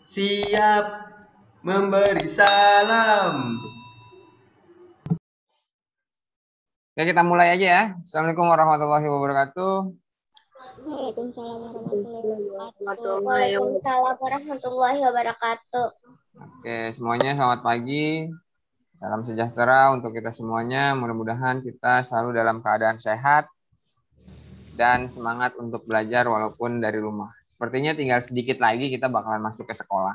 Siap memberi salam. Oke, kita mulai aja ya. Assalamualaikum warahmatullahi wabarakatuh. Waalaikumsalam warahmatullahi wabarakatuh. Waalaikumsalam warahmatullahi wabarakatuh. Oke, semuanya selamat pagi. Salam sejahtera untuk kita semuanya. Mudah-mudahan kita selalu dalam keadaan sehat dan semangat untuk belajar walaupun dari rumah. Sepertinya tinggal sedikit lagi kita bakalan masuk ke sekolah.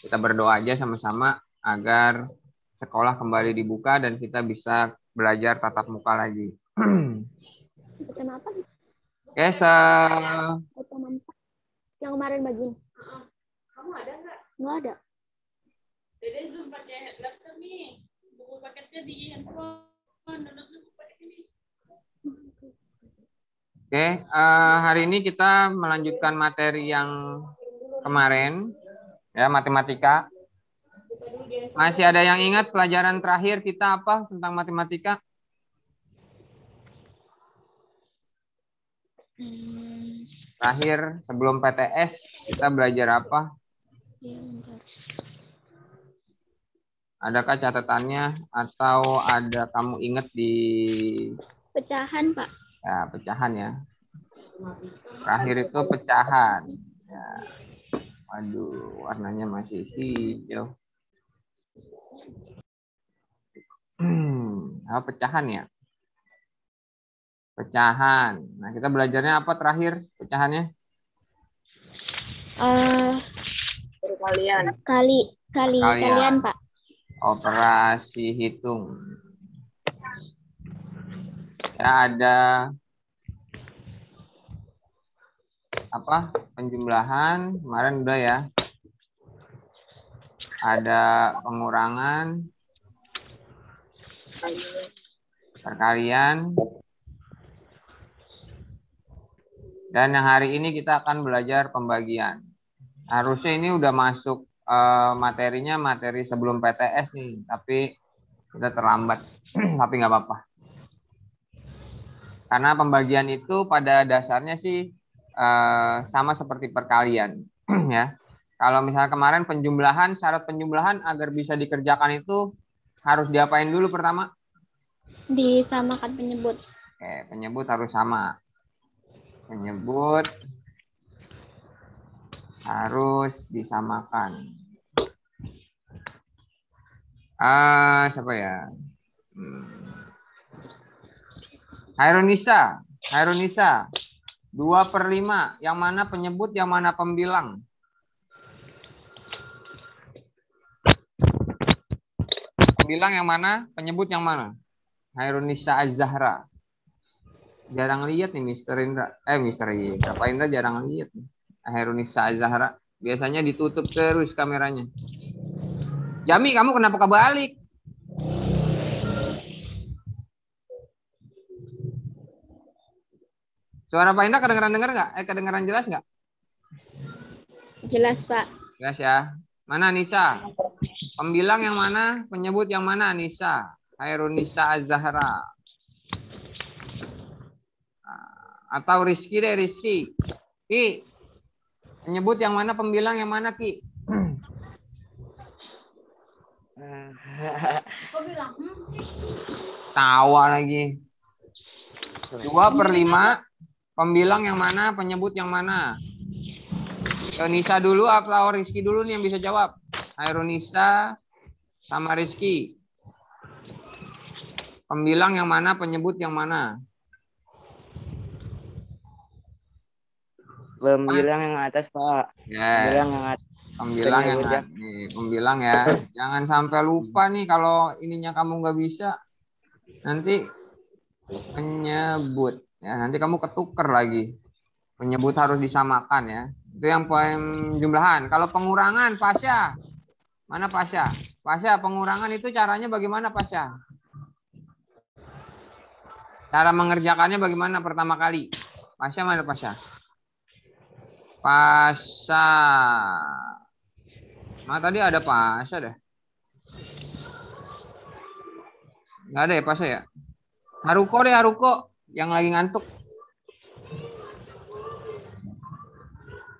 Kita berdoa aja sama-sama agar sekolah kembali dibuka dan kita bisa belajar tatap muka lagi. Kenapa? Oke, Yang kemarin bagian. Kamu ada nggak? Nggak ada. Dede Zoom pakai laptop nih. Buku paketnya di handphone. Download pakai ini. Oke, hari ini kita melanjutkan materi yang kemarin, ya, matematika. Masih ada yang ingat pelajaran terakhir kita apa tentang matematika? Terakhir sebelum PTS kita belajar apa? Adakah catatannya atau ada kamu ingat di Pecahan, Pak. ya pecahan ya? Terakhir itu pecahan. Ya. Waduh, warnanya masih hijau. Pecahan ya? Pecahan. Nah, kita belajarnya apa terakhir pecahannya? Kalian, Pak. Operasi hitung. Ya, ada apa? Penjumlahan, kemarin udah ya. Ada pengurangan, perkalian. Dan yang hari ini kita akan belajar pembagian. Harusnya ini udah masuk materinya materi sebelum PTS nih, tapi kita terlambat. Tapi nggak apa-apa. Karena pembagian itu pada dasarnya sih sama seperti perkalian, ya. Kalau misalnya kemarin penjumlahan, syarat penjumlahan agar bisa dikerjakan itu harus diapain dulu pertama? Disamakan penyebut. Oke, penyebut harus sama. Penyebut harus disamakan. Siapa ya? Hairunisa. 2/5. Yang mana penyebut, yang mana pembilang? Pembilang yang mana? Penyebut yang mana? Hairunisa Az-Zahra. Jarang lihat nih Mister Indra. Mister Indra. Pak Indra jarang lihat nih. Hairunisa Az-Zahra. Biasanya ditutup terus kameranya. Jami, kamu kenapa kebalik? Suara Pak Indra kedengeran nggak? Kedengeran jelas nggak? Jelas, Pak. Jelas ya. Mana Nisa? Pembilang yang mana? Penyebut yang mana Nisa? Hairunisa Az-Zahra. Atau Rizky deh, Rizky. Ki, penyebut yang mana, pembilang yang mana, Ki? Tawa lagi. 2/5. Pembilang yang mana, penyebut yang mana? Nisa dulu atau Rizky dulu nih yang bisa jawab? Hairunisa sama Rizky. Pembilang yang mana, penyebut yang mana? Pembilang yang atas, Pak. Yes. Pembilang yang atas. Pembilang yang nih, pembilang ya. Jangan sampai lupa nih kalau ininya kamu nggak bisa. Nanti penyebut ya, nanti kamu ketuker lagi. Penyebut harus disamakan ya. Itu yang penjumlahan. Kalau pengurangan, Pasya. Mana Pasya? Pasya, pengurangan itu caranya bagaimana, Pasya? Cara mengerjakannya bagaimana pertama kali? Pasya mana Pasya? Pasya. Nah, tadi ada Pasya deh. Nggak ada ya Pasya ya? Haruko deh, Haruko. Yang lagi ngantuk.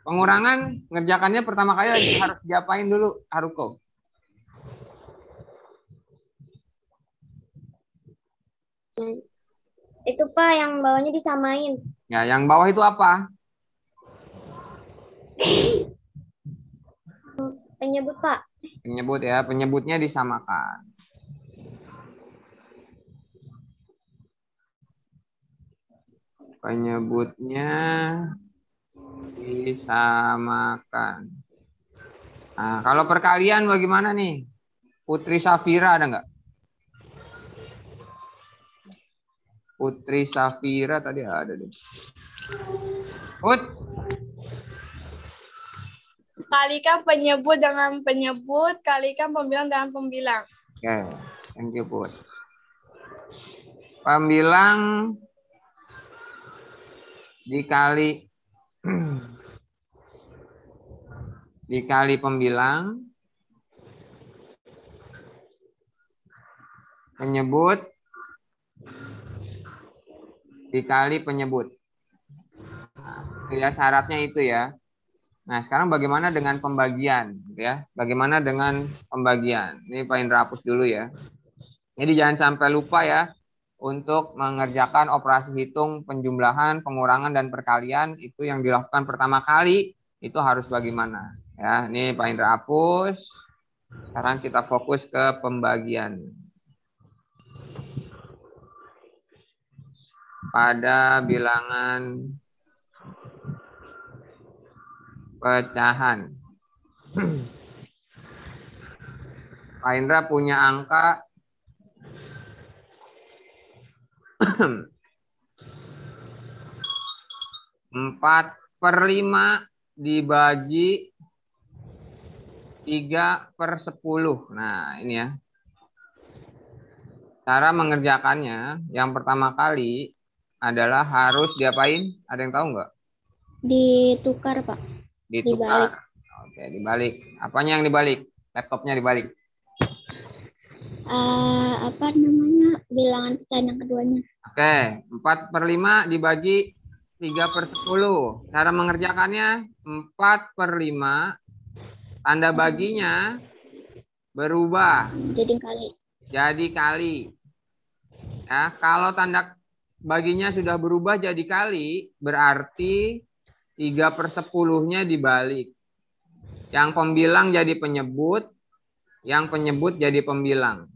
Pengurangan ngerjakannya pertama kali harus diapain dulu, Haruko? Itu Pak yang bawahnya disamain. Ya, yang bawah itu apa? Penyebut Pak. Penyebut ya, penyebutnya disamakan. Penyebutnya disamakan. Nah, kalau perkalian bagaimana nih? Putri Safira ada nggak? Putri Safira tadi ada deh. Put. Kalikan penyebut dengan penyebut, kalikan pembilang dengan pembilang. Oke, thank you Put. Pembilang dikali pembilang, penyebut dikali penyebut. Nah, ya syaratnya itu ya. Nah, sekarang bagaimana dengan pembagian ya? Bagaimana dengan pembagian? Ini Pak Indra hapus dulu ya. Jadi jangan sampai lupa ya untuk mengerjakan operasi hitung penjumlahan, pengurangan dan perkalian itu yang dilakukan pertama kali itu harus bagaimana? Ya, ini Pak Indra hapus. Sekarang kita fokus ke pembagian. Pada bilangan pecahan. Pak Indra punya angka 4/5 dibagi 3/10. Nah, ini ya. Cara mengerjakannya yang pertama kali adalah harus diapain? Ada yang tahu nggak? Ditukar Pak. Ditukar. Oke, dibalik. Apanya yang dibalik? Laptopnya dibalik. Apa namanya? Bilangan pecahan yang keduanya. Oke, 4/5 dibagi 3/10. Cara mengerjakannya 4/5. Tanda baginya berubah. Jadi kali. Ya, kalau tanda baginya sudah berubah jadi kali, berarti 3/10-nya dibalik. Yang pembilang jadi penyebut, yang penyebut jadi pembilang.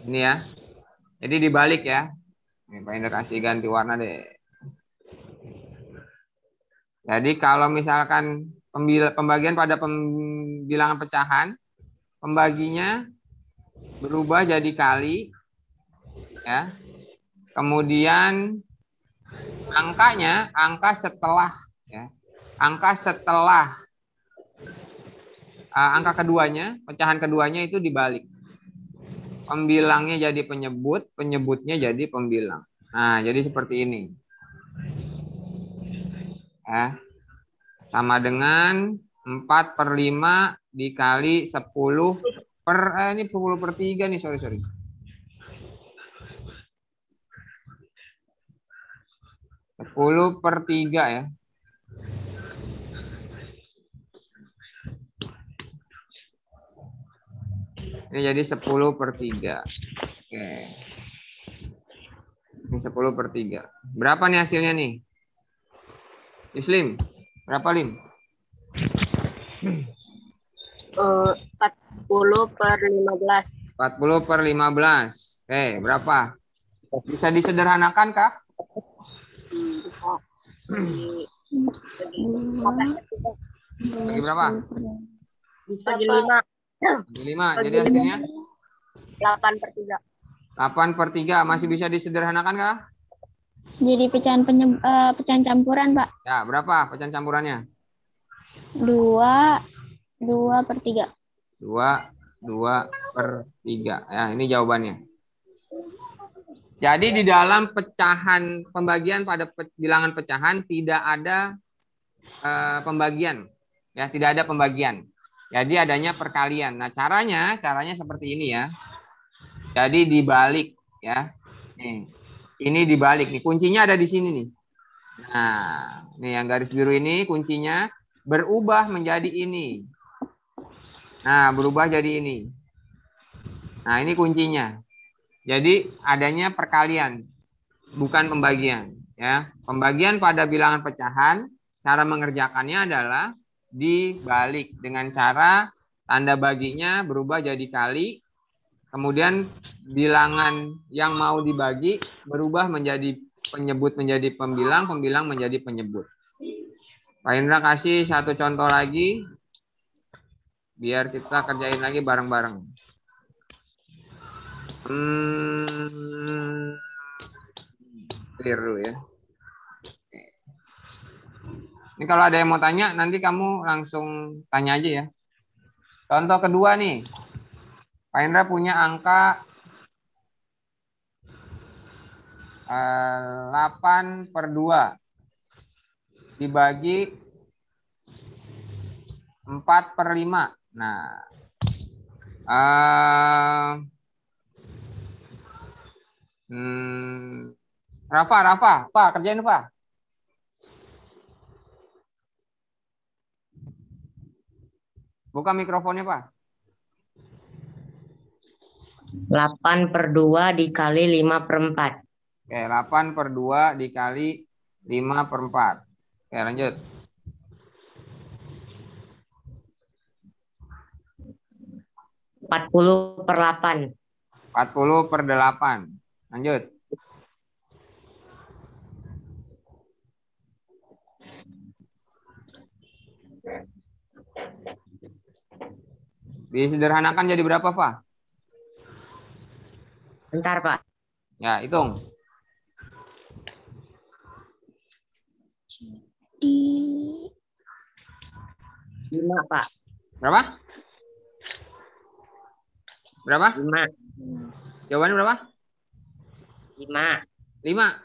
Ini ya. Jadi dibalik ya. Ini Pak Indra kasih ganti warna deh. Jadi kalau misalkan pembagian pada pembilangan pecahan, pembaginya berubah jadi kali. Ya. Kemudian angkanya, angka setelah ya. Angka setelah angka keduanya, pecahan keduanya itu dibalik. Pembilangnya jadi penyebut, penyebutnya jadi pembilang. Nah, jadi seperti ini. Ya. Sama dengan 4/5 dikali 10 ini 10/3 nih, sorry. 10/3 ya. Ini jadi 10/3. Oke. Ini 10/3. Berapa nih hasilnya nih? Islim, berapa Lim? 40/15. 40/15. Oke, berapa? Bisa disederhanakan kah? Bagi berapa? Bisa bagi 5. Bagi 5. Jadi hasilnya 8/3. 8/3. Masih bisa disederhanakan kah? Jadi pecahan campuran, Pak. Ya, berapa pecahan campurannya? 2/3. 2/3. Ya, ini jawabannya. Jadi di dalam pecahan pembagian pada bilangan pecahan tidak ada pembagian. Ya, tidak ada pembagian. Jadi adanya perkalian. Nah, caranya seperti ini ya. Jadi dibalik ya. Nih. Ini dibalik nih. Kuncinya ada di sini nih. Nah, ini yang garis biru ini kuncinya berubah menjadi ini. Nah, berubah jadi ini. Nah, ini kuncinya. Jadi adanya perkalian, bukan pembagian. Ya, pembagian pada bilangan pecahan, cara mengerjakannya adalah dibalik dengan cara tanda baginya berubah jadi kali, kemudian bilangan yang mau dibagi berubah menjadi penyebut menjadi pembilang, pembilang menjadi penyebut. Pak Indra kasih satu contoh lagi, biar kita kerjain lagi bareng-bareng. Clear dulu ya. Ini kalau ada yang mau tanya, nanti kamu langsung tanya aja ya. Contoh kedua nih. Pak Indra punya angka 8/2 dibagi 4/5. Nah, Rafa, Pak, kerjain Pak. Buka mikrofonnya Pak. 8/2 dikali 5/4. Oke, 8/2 dikali 5/4. Oke, lanjut. 40/8. 40/8. Lanjut. Disederhanakan jadi berapa, Pak? Bentar, Pak. Ya, hitung. Di 5, Pak. Berapa? Berapa? 5. Jawabannya berapa? 5. 5.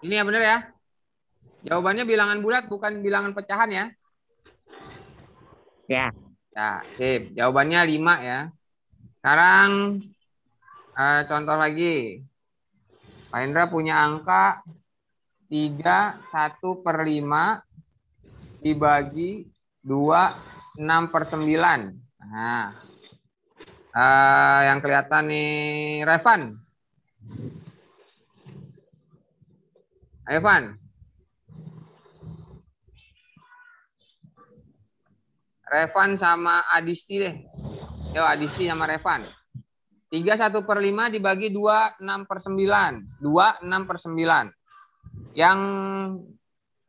Ini yang benar ya? Jawabannya bilangan bulat, bukan bilangan pecahan ya? Ya. Ya, sip. Jawabannya 5 ya. Sekarang contoh lagi. Pak Indra punya angka 3/1/5 dibagi 2 6/9. Nah, yang kelihatan nih Revan. Ayo Van. Revan sama Adisti deh. Yo, Adisti sama Revan. 3/1/5 dibagi 2 6/9. 2 6/9. Yang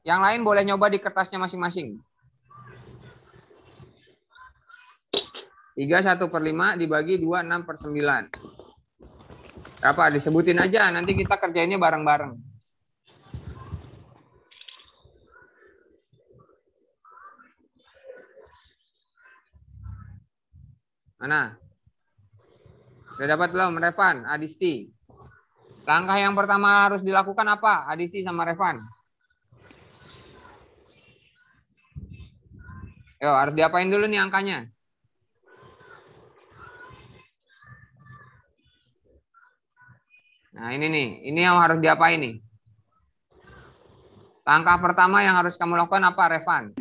lain boleh nyoba di kertasnya masing-masing. 3/1/5 dibagi 2 6/9. Apa? Disebutin aja. Nanti kita kerjainnya bareng-bareng. Mana? Udah dapat belum, Revan, Adisti? Langkah yang pertama harus dilakukan apa, Adisti sama Revan? Yo, harus diapain dulu nih angkanya? Nah, ini nih. Ini yang harus diapain nih? Langkah pertama yang harus kamu lakukan apa, Revan?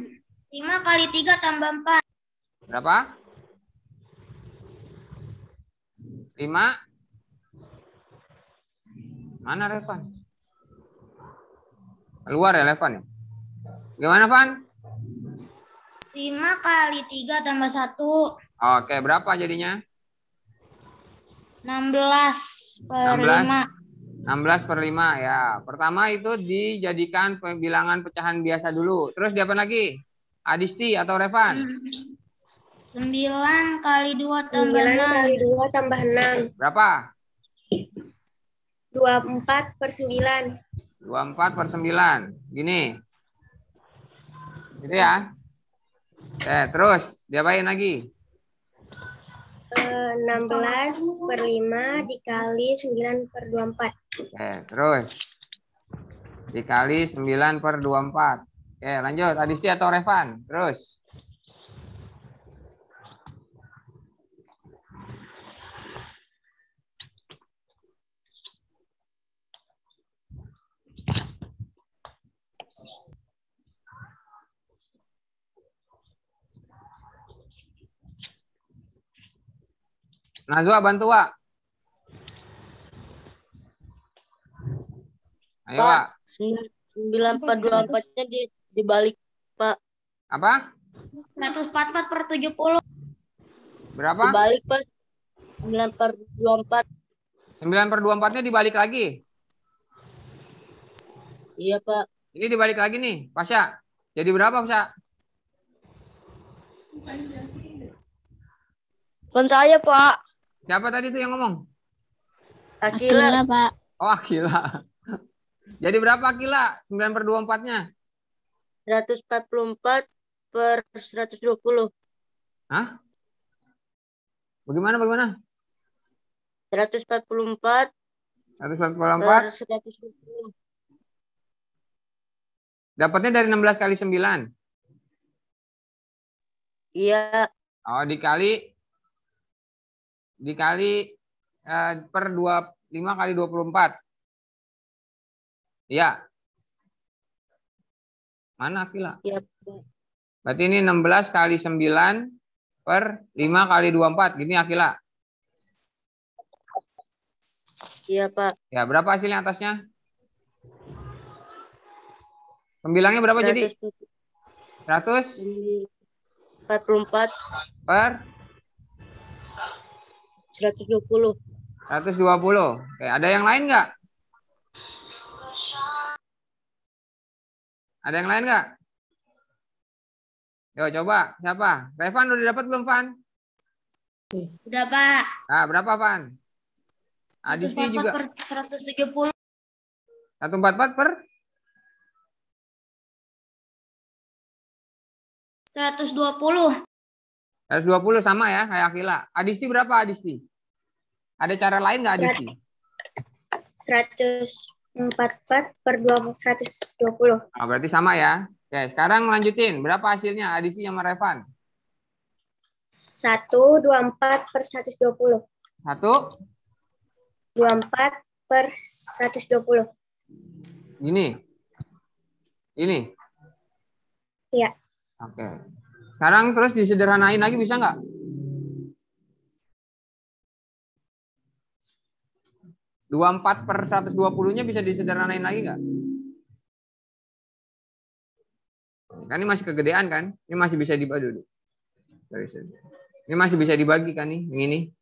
5 kali 3 tambah 4. Berapa? 5. Mana Revan? Keluar ya Revan? Gimana, Van? 5 kali 3 tambah 1. Oke, berapa jadinya? 16/5. 16/5 ya. Pertama itu dijadikan bilangan pecahan biasa dulu. Terus di apa lagi? Adisti atau Revan? 9 kali 2 tambah 9 6. kali 2 tambah 6. Berapa? 24/9. 24/9. Gini. Gitu ya. Terus diapain lagi? 16/5 dikali 9/24. Terus dikali 9/24. Lanjut. Adisti atau Revan? Terus. Nazwa bantu, Wak. Ayo, Wak. 9424-nya dibalik, Pak. Apa? 144 per 70. Berapa? Dibalik, Pak. 9/24. 9/24-nya dibalik lagi. Iya, Pak. Ini dibalik lagi nih, Pasya. Jadi berapa, Pasya? Bukan saya, Pak. Siapa tadi tuh yang ngomong? Akila. Pak. Oh, Akila. Jadi berapa Akila? 9/24-nya? 144 per 120. Hah? Bagaimana? 144 144. per 120. Dapatnya dari 16 kali 9. Iya. Oh, dikali per 5 kali 24. Iya. Mana Akila? Iya, Pak. Berarti ini 16 kali 9 per 5 kali 24. Gini Akila. Iya, Pak. Ya, berapa hasilnya atasnya? Pembilangnya berapa jadi? 100 44 per 120. 120. Oke, ada yang lain nggak? Ada yang lain nggak? Yo, coba. Siapa? Revan udah dapat belum, Van? Udah, Pak. Nah, berapa, Van? Adisti 144 juga. per 170. 144 per 120. 120 sama ya, kayak Akila. Adisti berapa, Adisti? Ada cara lain nggak, Adisti? 144 per 120. Oh, berarti sama ya. Oke, sekarang lanjutin. Berapa hasilnya Adisti sama Revan? 124 per 120. 24 per 120. Gini. Ini. Iya. Oke. Sekarang terus disederhanain lagi bisa nggak? Dua 24 per 120-nya bisa disederhanain lagi nggak? Kan ini masih kegedean kan? Ini masih bisa dibagi. Ini masih bisa dibagi kan nih, yang ini.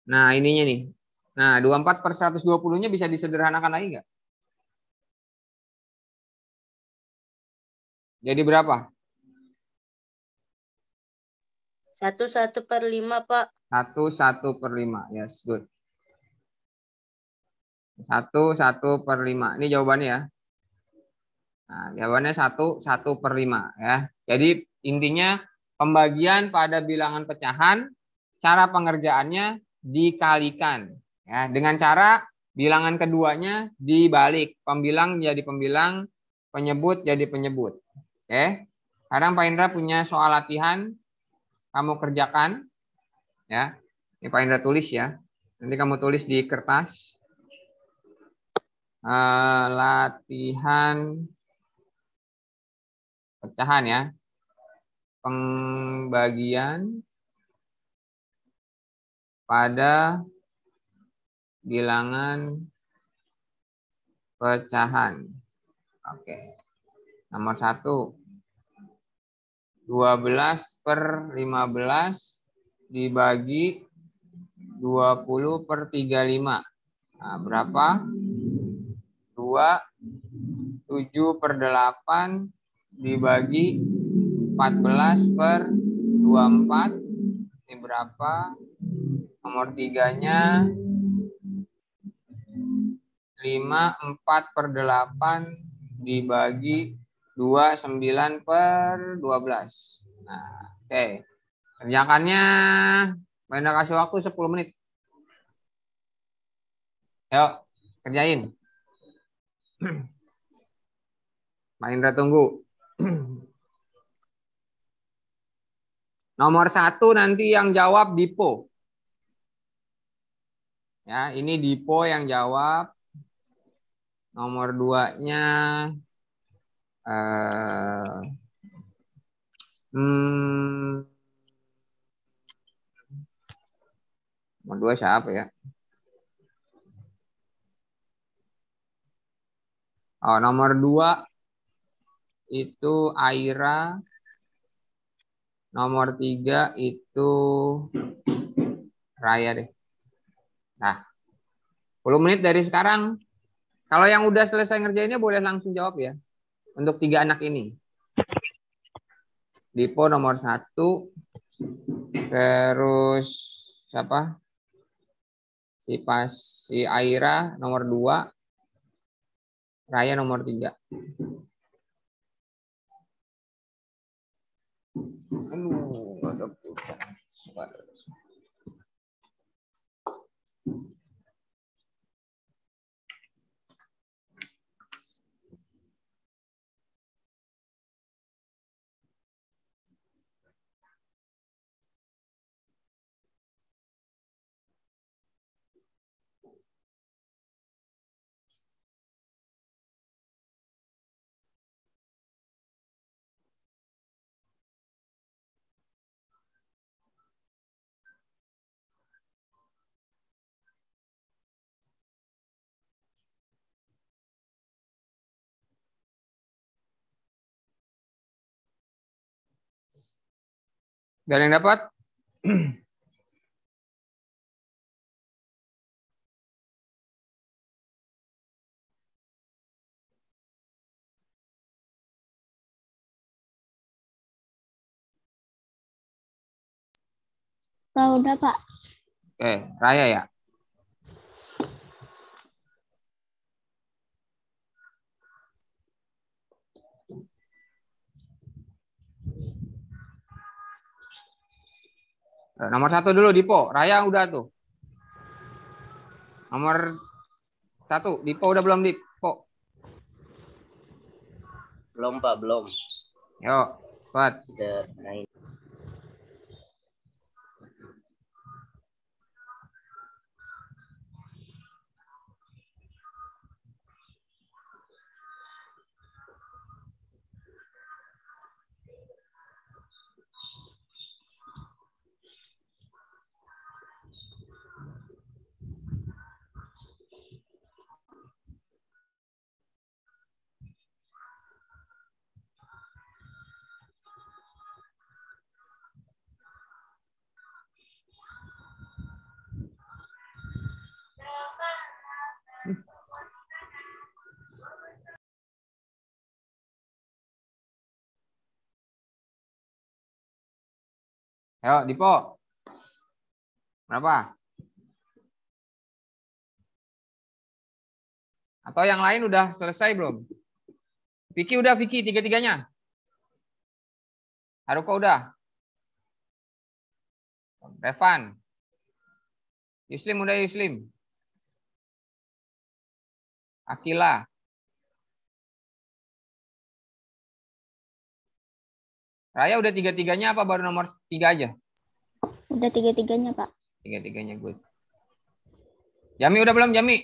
Nah, ininya nih. Nah, 24 per 120-nya bisa disederhanakan lagi nggak? Jadi berapa? 1/1/5, Pak. 1/1/5. Yes, good. 1/1/5. Ini jawabannya ya. Nah, jawabannya 1/1/5 ya. Jadi intinya pembagian pada bilangan pecahan, cara pengerjaannya dikalikan ya, dengan cara bilangan keduanya dibalik, pembilang jadi pembilang, penyebut jadi penyebut. Oke. Sekarang Pak Indra punya soal latihan, kamu kerjakan ya. Ini Pak Indra tulis ya. Nanti kamu tulis di kertas. Latihan pecahan ya. Pembagian pada bilangan pecahan. Oke. Nomor 1. 12/15 dibagi 20/35. Nah, berapa? 7/8 dibagi 14/24. Ini berapa? Nomor 3-nya 4/8 dibagi 9/12. Nah, oke. Kerjakannya, Mbak kasih waktu 10 menit. Yuk, kerjain. Mbak Indra tunggu. Nomor 1 nanti yang jawab Dipo. Ya, ini Dipo yang jawab. Nomor 2-nya 2 siapa ya? Oh, nomor 2 itu Aira. Nomor 3 itu Raya deh. Nah, 10 menit dari sekarang. Kalau yang udah selesai ngerjainnya boleh langsung jawab ya. Untuk 3 anak ini. Dipo nomor 1. Terus siapa? Si Aira nomor 2. Raya nomor 3. Aduh, nggak ada pulsa. Gak ada yang dapat? Udah, Pak. Oke, Raya ya. Nomor 1 dulu Dipo. Raya udah tuh. Nomor 1 Dipo udah belum Dipo? Belum, Pak, belum. Yuk, buat. Sederhanain. Yuk, Dipo. Berapa? Atau yang lain udah selesai belum? Vicky udah, Vicky, 3-3-nya. Haruko udah. Revan. Yuslim udah, Yuslim. Akila. Raya udah 3-3-nya apa baru nomor 3 aja? Udah 3-3-nya, Pak. 3-3-nya, good. Jami udah belum, Jami?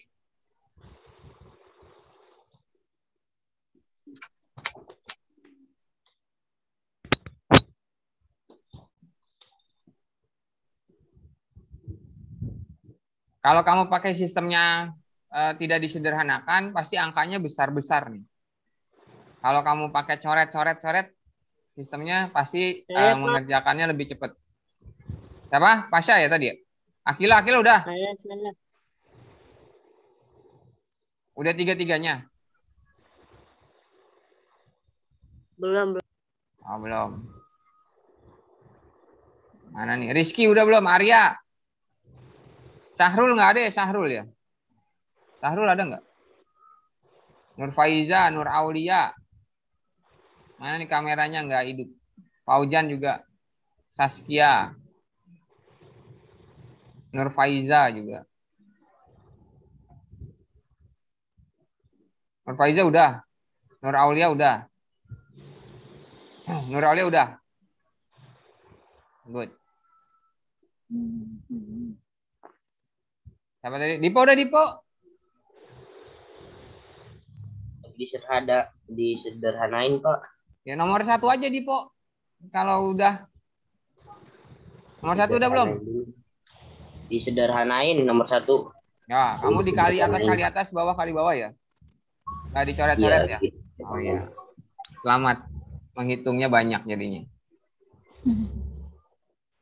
Kalau kamu pakai sistemnya tidak disederhanakan, pasti angkanya besar-besar nih. Kalau kamu pakai coret-coret-coret, sistemnya pasti mengerjakannya lebih cepat. Siapa? Pasha ya tadi ya? Akila udah? Saya. Udah 3-3-nya? Belum. Oh, belum. Mana nih? Rizky udah belum? Arya? Syahrul nggak ada ya? Syahrul ya? Syahrul ada nggak? Nur Faiza, Nur Aulia. Mana nih kameranya nggak hidup? Faujan juga. Saskia. Nur Faiza juga. Nur Faiza udah. Nur Aulia udah. Nur Aulia udah. Good. Siapa tadi? Dipo udah, Dipo? Disederhanain, Pak. Ya nomor 1 aja, Dipo. Kalau udah. Nomor 1 udah belum? Disederhanain nomor 1. Ya, kamu dikali atas, kali bawah ya? Nggak dicoret-coret ya? Oh iya. Selamat. Menghitungnya banyak jadinya.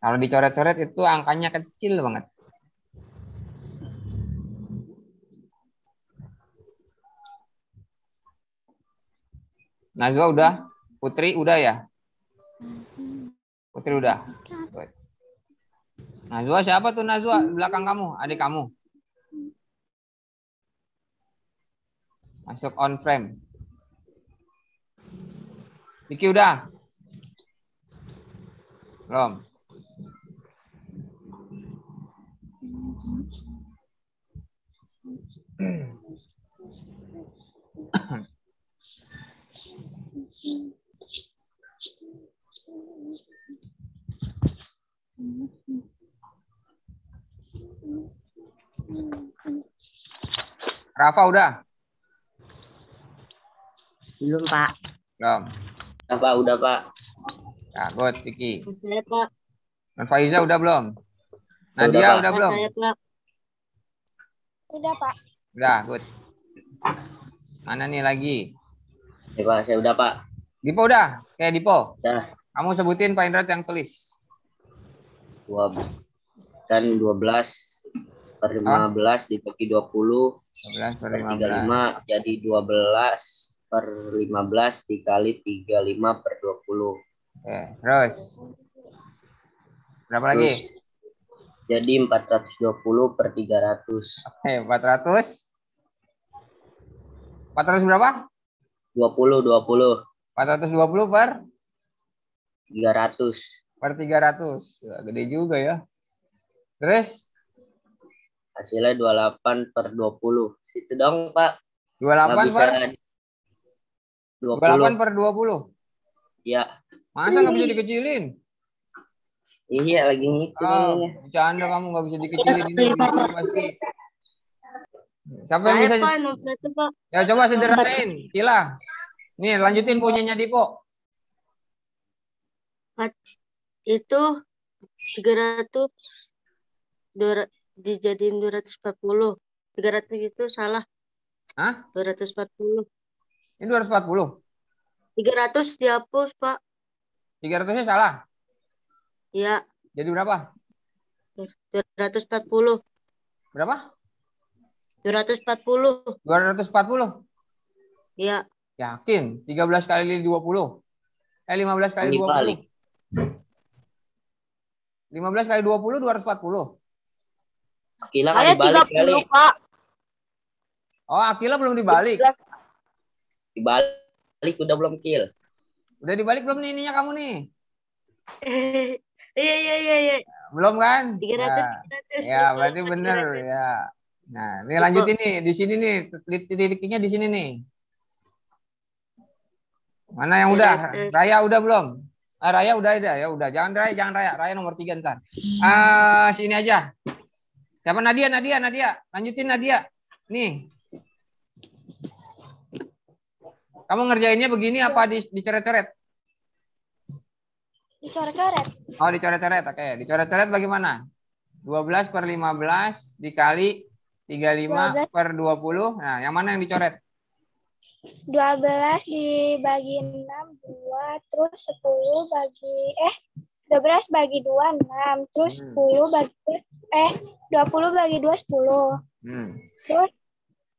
Kalau dicoret-coret itu angkanya kecil banget. Najwa udah? Putri udah ya? Putri udah. Najwa siapa tuh Najwa? Di belakang kamu, adik kamu. Masuk on frame. Vicky udah? Belum. Rafa udah? Belum, Pak. Belum. Udah, Pak. Ya, good, Vicky. Saya, Pak. Dan Faiza udah belum? Nadia Pak. udah belum? Saya, Pak. Udah, Pak. Udah, good. Mana nih lagi? Ya, Pak, saya udah, Pak. Dipo udah? Kayak Dipo. Udah. Kamu sebutin Pak Indra yang tulis. 12 per 15 dibagi 20 12 per per 15. 35 jadi 12 per 15 dikali 35 per 20. Oke, terus. Berapa lagi? Jadi 420 per 300. Oke, 400. 400 berapa? 20 420 per 300. 300. Ya, gede juga ya. Terus Hasilnya 28 per 20. Situ dong, Pak. 28 Nggak bisa per 28 20. per 20. Ya. Masa nggak bisa dikecilin? Iya, lagi ngitung Oh, ini. bercanda kamu nggak bisa dikecilin ini pasti. Siapa yang bisa? Saya, Pak. Nomor 1, Pak. Ya coba sederhanain, Kila. Nih, lanjutin punyanya Dipo. Itu 300 dijadiin 240. 300 itu salah. Hah? 240. Ini 240. 300 dihapus, Pak. 300-nya salah. Ya, Jadi berapa? 240. Berapa? 240. 240. Ya, Yakin? 13 kali 20. 15 kali 20. Dibalik. 15 kali 20, 240. Gila saya kali balik kali. 30, Pak. Oh, Akila belum dibalik. Dibalik udah belum kill. Udah dibalik belum nih ininya kamu nih? Iya. Belum kan? 300. Ya, berarti bener ya. Nah, ini lanjutin nih. Di sini nih, titik-titiknya di sini nih. Mana yang udah? Raya udah belum? Raya udah ada ya, udah. Jangan Raya. Raya nomor 3 ntar. Sini aja. Siapa Nadia? Lanjutin Nadia. Nih. Kamu ngerjainnya begini apa dicoret-coret? Dicoret-coret. Oh, dicoret-coret. Oke, dicoret-coret bagaimana? 12 per 15 dikali 35 per 20. Nah, yang mana yang dicoret? 12 dibagi 6, 2. Terus 10 bagi 12 bagi 2, 6. Terus 10 bagi 20 bagi 2, 10. Terus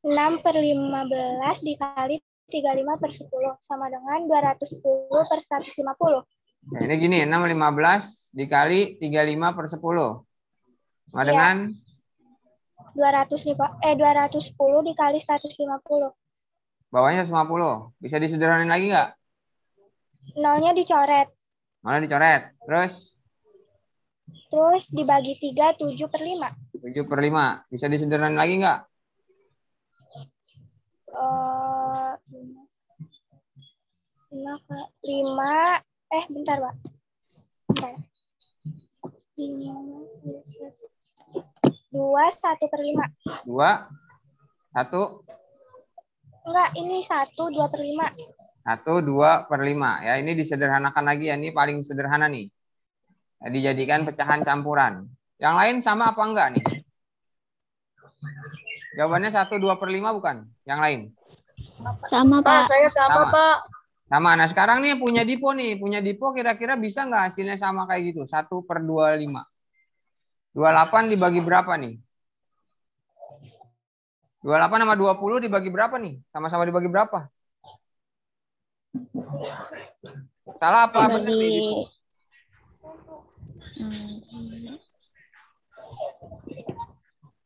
6 per 15 dikali 35 per 10 sama dengan 210 per 150. Nah, ini gini, 6 15 dikali 35 per 10. Sama dengan 200 nih, Pak. 210 dikali 150. bawahnya 50. Bisa disederhanain lagi nggak? Nolnya dicoret. Mana dicoret? Terus dibagi 3, 7 per 5. 7 per 5. Bisa disederhanain lagi nggak? 5. Bentar, Pak. Bentar. 2, 1 per 5. 2, 1. Enggak, ini 1, 2 per 5. 1, 2 per 5. Ya, ini disederhanakan lagi ya. Ini paling sederhana nih. Ya, dijadikan pecahan campuran. Yang lain sama apa enggak nih? Jawabannya 1/2/5 bukan? Yang lain? Sama, Pak. Saya Sama. Sama. Nah, sekarang nih punya Dipo nih. Punya Dipo kira-kira bisa nggak hasilnya sama kayak gitu? 1/25. 28 dibagi berapa nih? 28 sama 20 dibagi berapa nih? Sama-sama dibagi berapa? Salah apa benar nih, Dipo?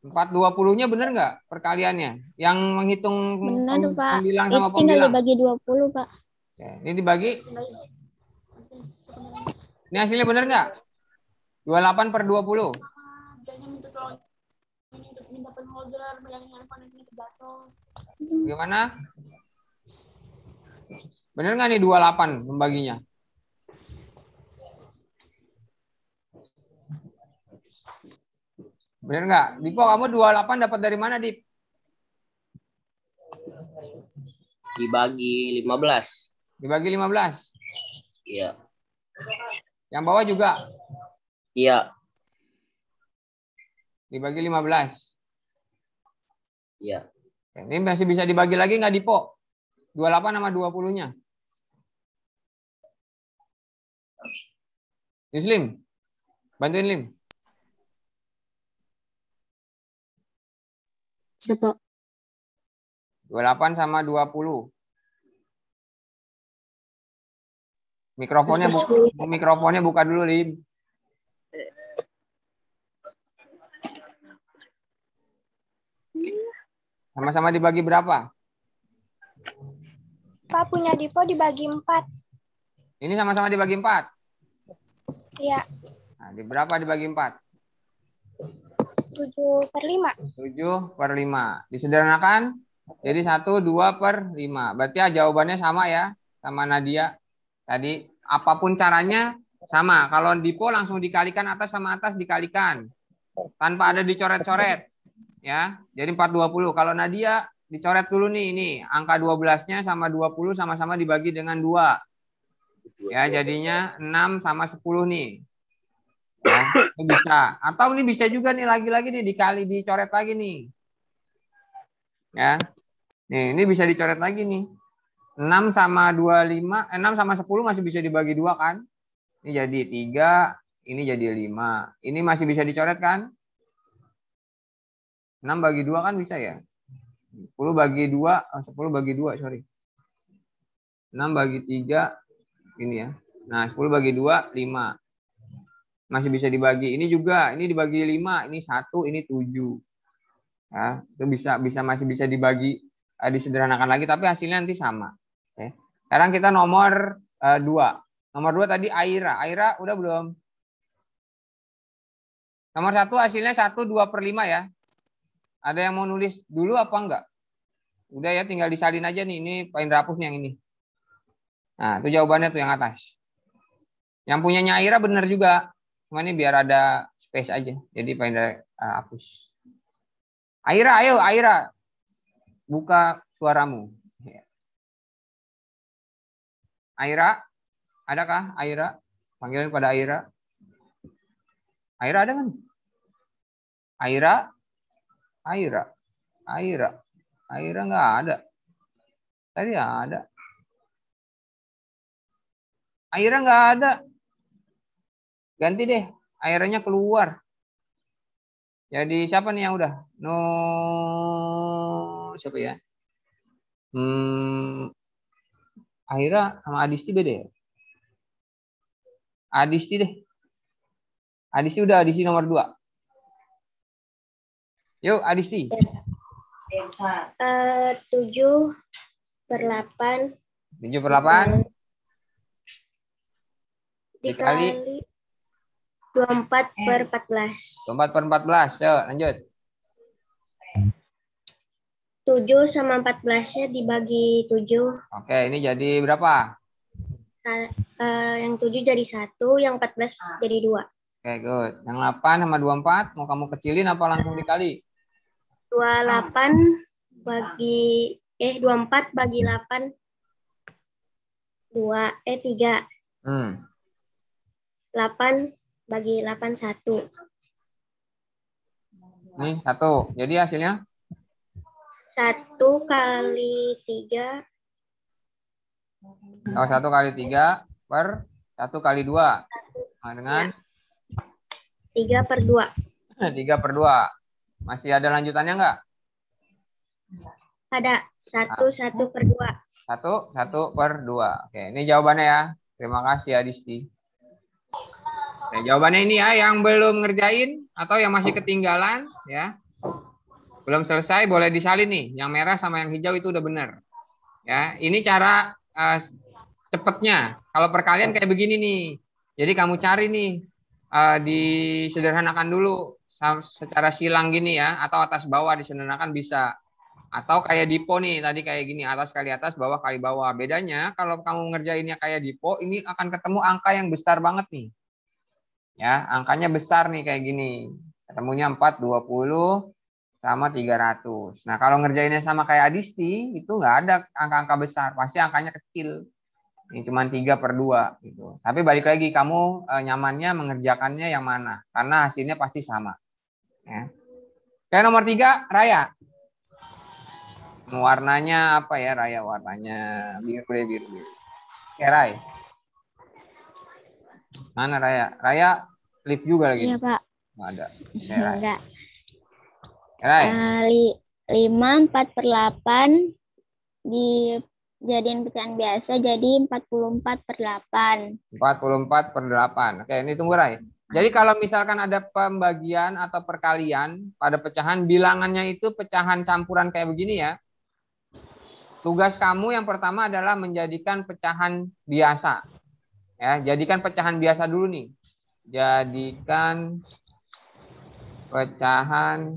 4/20-nya benar nggak perkaliannya? Yang menghitung Benar, Pak. pembilang Itu sama tinggal pembilang. dibagi 20, Pak. Oke, ini dibagi. Ini hasilnya benar nggak? 28/20. Gimana? Benar nggak nih 28 membaginya? Benar nggak? Dipo, kamu 28 dapat dari mana, Dip? Dibagi 15. Dibagi 15? Iya. Yang bawah juga? Iya. Dibagi 15? Iya. Ini masih bisa dibagi lagi nggak, Dipo? 28 sama 20-nya? Yuslim, bantuin Lim. Siapa? 28 sama 20. Mikrofonnya buka dulu, Lim. Sama-sama dibagi berapa? Pak, punya Dipo dibagi 4. Ini sama-sama dibagi 4? Iya. Nah, di berapa dibagi 4? 7/5. 7/5. Disederhanakan jadi 1/2/5. Berarti ya jawabannya sama ya sama Nadia. Tadi apapun caranya sama. Kalau Dipo langsung dikalikan atas sama atas dikalikan. Tanpa ada dicoret-coret. Ya, jadi 4/20. Kalau Nadia dicoret dulu nih, ini angka 12-nya sama 20 sama-sama dibagi dengan 2. Ya, jadinya 6 sama 10 nih. Ya, ini bisa. Atau ini bisa juga nih lagi-lagi nih dikali dicoret lagi nih. Ya. Nih, ini bisa dicoret lagi nih. 6 sama 25, 6 sama 10 masih bisa dibagi 2 kan? Ini jadi 3, ini jadi 5. Ini masih bisa dicoret kan? 6 bagi 2 kan bisa ya? 10 bagi 2, 10 bagi 2, sorry. 6 bagi 3, ini ya. Nah, 10 bagi 2, 5. Masih bisa dibagi. Ini juga, ini dibagi 5, ini 1, ini 7. Ya, itu masih bisa dibagi, disederhanakan lagi, tapi hasilnya nanti sama. Oke. Sekarang kita nomor 2. Nomor 2 tadi Aira. Aira udah belum? Nomor 1 hasilnya 1/2/5 ya. Ada yang mau nulis dulu apa enggak? Udah ya, tinggal disalin aja nih. Ini Pak Indra hapus nih yang ini. Nah, itu jawabannya tuh yang atas. Yang punyanya Aira benar juga. Cuma ini biar ada space aja. Jadi Pak Indra hapus. Aira, ayo Aira. Buka suaramu. Aira, adakah Aira? Panggilan pada Aira. Aira ada kan? Aira? Aira. Aira. Aira nggak ada. Tadi ada. Aira nggak ada. Ganti deh. Airanya keluar. Jadi siapa nih yang udah? No, siapa ya? Aira sama Adisti beda ya? Adisti deh. Adisti udah, Adisti nomor 2. Yuk, Adisti. 7/8. 7/8. Dikali 24/14. 24/14. Yuk, lanjut. 7 sama 14-nya dibagi 7. Oke, ini jadi berapa? Yang 7 jadi 1, yang 14 jadi 2. Oke, good. Yang 8 sama 24, mau kamu kecilin apa langsung dikali? 24 bagi 8 3. 8 bagi 8 1. Ini 1. Jadi hasilnya? 1 kali 3. Oh, 1 kali 3 per 1 kali 2. Sama dengan? 3 per 2. 3 per 2. Masih ada lanjutannya nggak? Ada 1 per 2. 1 per 2. Oke, ini jawabannya ya. Terima kasih Adisti. Oke, jawabannya ini ya, yang belum ngerjain atau yang masih ketinggalan ya. Belum selesai boleh disalin nih. Yang merah sama yang hijau itu udah benar. Ya, ini cara cepetnya. Kalau perkalian kayak begini nih. Jadi kamu cari nih, disederhanakan dulu secara silang gini ya, atau atas bawah disederhanakan bisa. Atau kayak Dipo nih, tadi kayak gini, atas kali atas, bawah kali bawah. Bedanya kalau kamu ngerjainnya kayak Dipo, ini akan ketemu angka yang besar banget nih. Ya, angkanya besar nih kayak gini. Ketemunya 4, 20 sama 300. Nah, kalau ngerjainnya sama kayak Adisti, itu nggak ada angka-angka besar, pasti angkanya kecil. Ini cuma 3 per 2 gitu. Tapi balik lagi, kamu nyamannya mengerjakannya yang mana? Karena hasilnya pasti sama. Ya. Oke, nomor 3, Raya. Warnanya apa ya, Raya? Warnanya biru. Oke, Ray. Mana Raya? Raya lift juga lagi. Iya, Pak. Nggak ada. Oke, Ray. Enggak. Ray. 5 4 per 8 dijadiin pecahan biasa jadi 44 per 8. 44 per 8. Oke, ini tunggu Ray. Jadi kalau misalkan ada pembagian atau perkalian pada pecahan, bilangannya itu pecahan campuran kayak begini ya. Tugas kamu yang pertama adalah menjadikan pecahan biasa. Ya, jadikan pecahan biasa dulu nih. Jadikan pecahan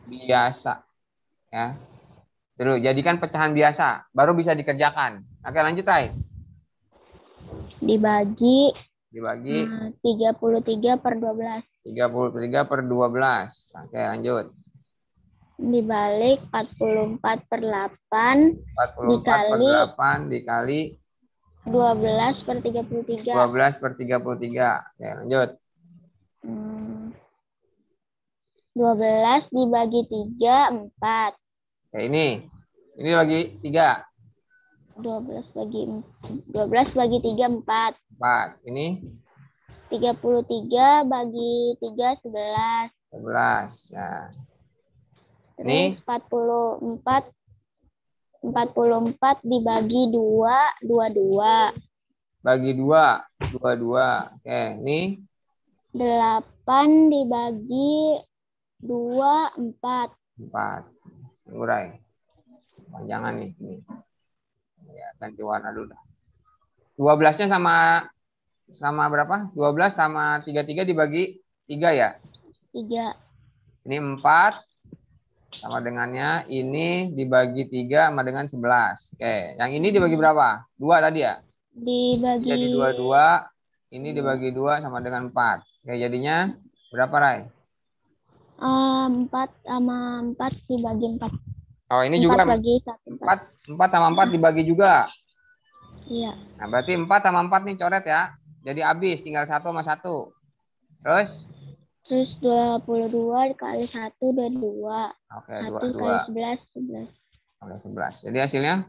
biasa. Ya. Dulu, jadikan pecahan biasa, baru bisa dikerjakan. Oke, lanjut, Ray. Dibagi 33 per 12. 33 per 12. Oke, lanjut. Dibalik 44 per 8 44 per 8 dikali 12 per 33. 12 per 33. Oke, lanjut. 12 dibagi 3, 4. Oke, ini bagi 3. 12 bagi 3, 4. 4. Ini 33 bagi 3, 11. 11. Ya. Terus Ini 44 dibagi 2, 22. bagi 2, 22. Oke, ini 8 dibagi 2, 4. 4. Urai. Panjangan nih. Ini. Ya, ganti warna dulu. 12-nya sama berapa? 12 sama 33 dibagi 3 ya? 3. Ini 4 sama dengannya. Ini dibagi 3 sama dengan 11. Oke, yang ini dibagi berapa? 2 tadi ya? Dibagi. Jadi 22. Ini dibagi 2 sama dengan 4. Oke, jadinya berapa, Ray? 4 sama 4 dibagi 4. Oh, ini 4 juga bagi 1. 4 sama 4 dibagi juga. Iya. Nah, berarti 4 sama 4 nih coret ya. Jadi habis, tinggal 1 sama 1. Terus 22 kali 1, 22. Oke, 1 22. kali 11, 11. Oke, 11. Jadi hasilnya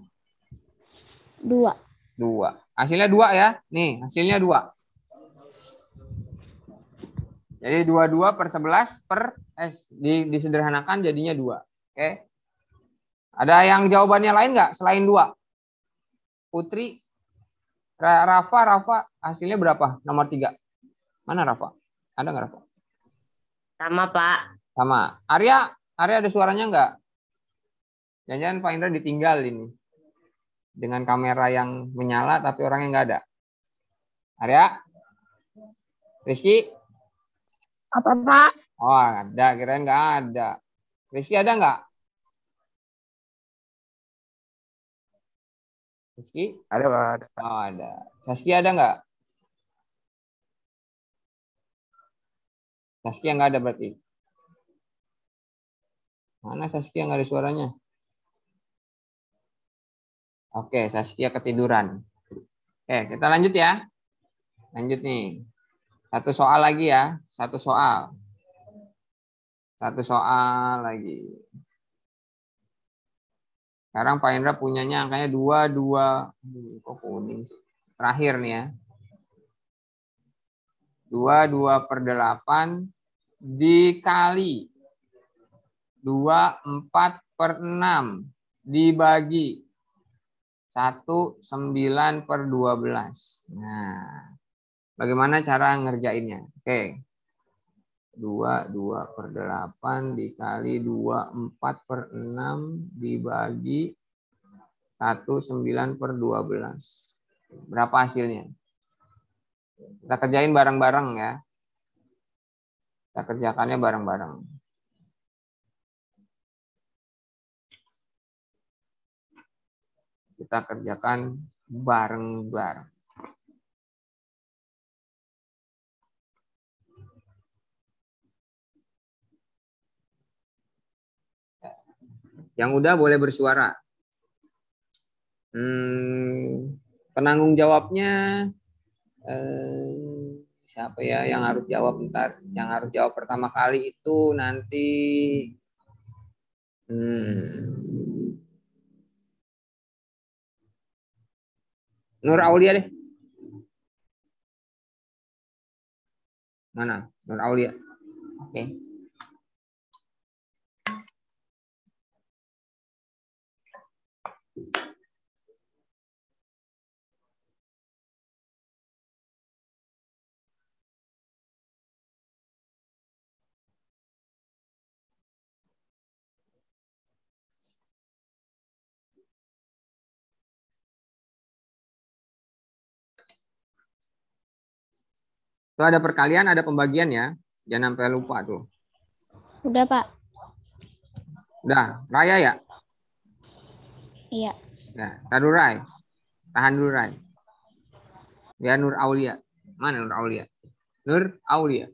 2. 2. Hasilnya 2 ya. Nih, hasilnya 2. Jadi 22 per 11 per disederhanakan jadinya 2. Oke. Ada yang jawabannya lain nggak selain 2? Putri, Rafa, hasilnya berapa? Nomor 3. Mana Rafa? Ada nggak Rafa? Sama, Pak. Sama. Arya ada suaranya nggak? Jangan-jangan Pak Indra ditinggal ini. Dengan kamera yang menyala tapi orangnya nggak ada. Arya? Rizky? Apa, Pak? Oh, ada. Kirain nggak ada. Rizky ada nggak? Rizky? Ada, Pak. Oh, ada. Saskia ada nggak? Saskia nggak ada berarti. Mana Saskia nggak ada suaranya? Oke, Saskia ketiduran. Oke, kita lanjut ya. Lanjut nih. Satu soal lagi ya. Satu soal Satu soal lagi. Sekarang Pak Indra punyanya angkanya 2. Kok kuning sih? Terakhir nih ya. 2/8 dikali 24/6 dibagi 19/12. Nah, bagaimana cara ngerjainnya? Oke. 2/8 dikali 24/6 dibagi 19/12. Berapa hasilnya? Kita kerjain bareng-bareng ya. Kita kerjakannya bareng-bareng. Kita kerjakan bareng-bareng. Yang udah boleh bersuara. Penanggung jawabnya siapa ya yang harus jawab ntar? Yang harus jawab pertama kali itu nanti Nur Aulia deh. Mana? Nur Aulia. Oke. Tuh ada perkalian, ada pembagian ya. Jangan sampai lupa tuh. Udah, Pak. Udah, Raya ya? Iya. Nah, taruh Rai. Tahan dulu Rai. Ya Nur Aulia. Mana Nur Aulia? Nur Aulia.